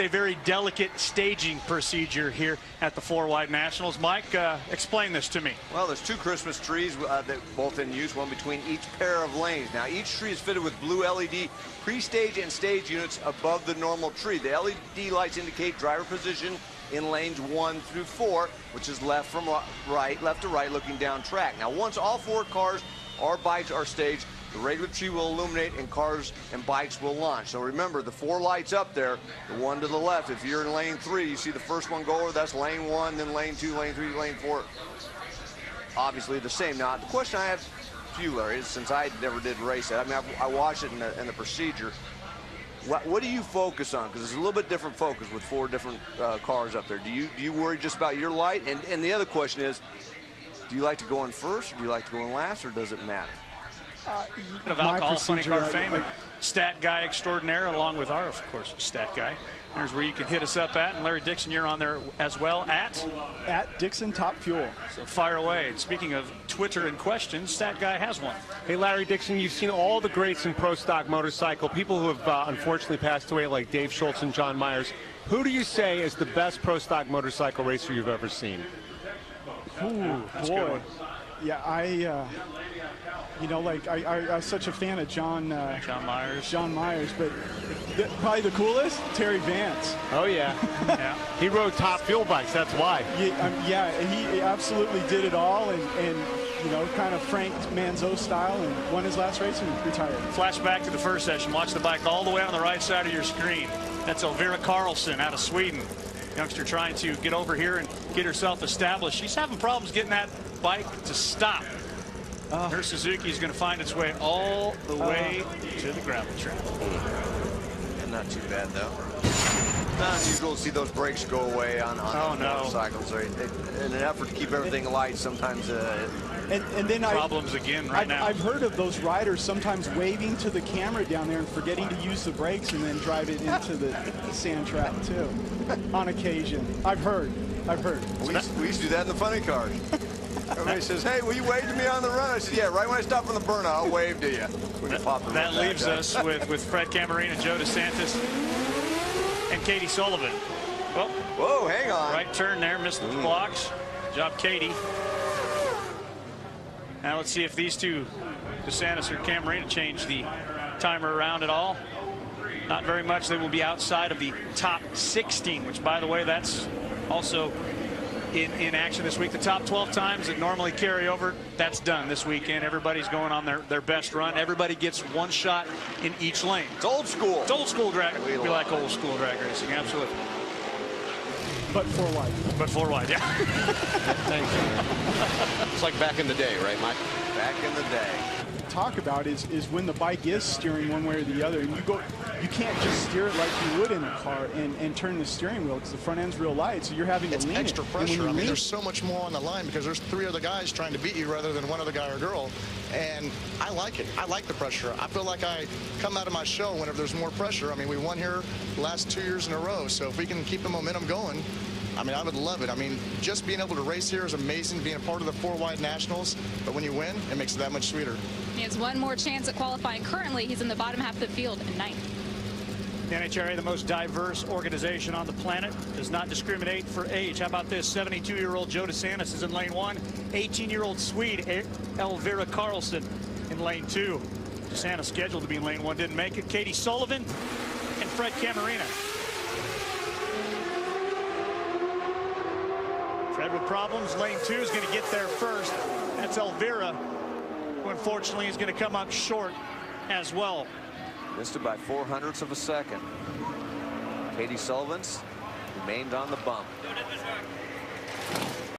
a very delicate staging procedure here at the 4-Wide Nationals. Mike, explain this to me. Well, there's 2 Christmas trees that both in use, one between each pair of lanes. Now, each tree is fitted with blue LED pre-stage and stage units above the normal tree. The LED lights indicate driver position in lanes 1 through 4, which is left to right, looking down track. Now, once all 4 cars or bikes are staged, the regular tree will illuminate and cars and bikes will launch. So remember, the 4 lights up there, the one to the left, if you're in lane 3, you see the first one go over, that's lane 1, then lane 2, lane 3, lane 4. Obviously the same. Now, the question I have for you, Larry, is since I never did race it, I mean, I watched it in the procedure. What do you focus on? Because it's a little bit different focus with 4 different cars up there. Do you worry just about your light? And the other question is, do you like to go in first, or do you like to go in last, or does it matter? Of alcohol, funny car fame, stat guy extraordinaire, along with our, of course, stat guy. There's where you can hit us up at, and Larry Dixon, you're on there as well at Dixon Top Fuel. So fire away. And speaking of Twitter and questions, stat guy has one. Hey, Larry Dixon, you've seen all the greats in pro stock motorcycle, people who have unfortunately passed away, like Dave Schultz and John Myers. Who do you say is the best pro stock motorcycle racer you've ever seen? Ooh, boy. Yeah, you know, like I was such a fan of John Myers, but probably the coolest, Terry Vance. Oh yeah, yeah. He rode top fuel bikes. That's why. Yeah, he absolutely did it all, and you know, kind of Frank Manzo style, and won his last race and retired. Flashback to the first session. Watch the bike all the way on the right side of your screen. That's Elvira Karlsson out of Sweden. Youngster trying to get over here and get herself established. She's having problems getting that bike to stop. Her Suzuki is going to find its way all the way to the gravel track. And not too bad, though. Not unusual to see those brakes go away on motorcycles. In an effort to keep everything light, sometimes and then problems again now. I've heard of those riders sometimes waving to the camera down there and forgetting to use the brakes and then drive it into the sand trap too. On occasion, I've heard. We used to do that in the funny cars. Everybody says, "Hey, will you wave to me on the run?" I said, "Yeah, right when I stop on the burnout, I'll wave to you." That leaves us with Fred Camarena, Joe DeSantis, and Katie Sullivan. Well, whoa, hang on. Right turn there, missed the blocks. Good job, Katie. Now let's see if these two, DeSantis or Camarena, change the timer around at all. Not very much. They will be outside of the top 16, which, by the way, that's also in action this week. The top 12 times that normally carry over, that's done this weekend. Everybody's going on their best run. Everybody gets one shot in each lane. It's old school. It's old school drag. We like old school drag racing, absolutely. But 4-wide. But 4-wide, yeah. Thanks. It's like back in the day, right, Mike? Back in the day. Talk about is when the bike is steering one way or the other, and you can't just steer it like you would in a car and turn the steering wheel because the front end's real light, so you're having to lean it. It's extra pressure. I mean, there's so much more on the line because there's 3 other guys trying to beat you rather than one other guy or girl, and I like it. I like the pressure. I feel like I come out of my shell whenever there's more pressure. I mean, we won here the last 2 years in a row, so if we can keep the momentum going, I mean, I would love it. I mean, just being able to race here is amazing, being a part of the 4-Wide Nationals, but when you win, it makes it that much sweeter. He has one more chance at qualifying. Currently, he's in the bottom half of the field in 9th. The NHRA, the most diverse organization on the planet, does not discriminate for age. How about this? 72-year-old Joe DeSantis is in lane 1. 18-year-old Swede Elvira Karlsson in lane 2. DeSantis scheduled to be in lane 1, didn't make it. Katie Sullivan and Fred Camarena. Fred with problems. Lane 2 is going to get there first. That's Elvira, who unfortunately is going to come up short as well. Missed it by 0.04 of a second. Katie Sullivan's remained on the bump.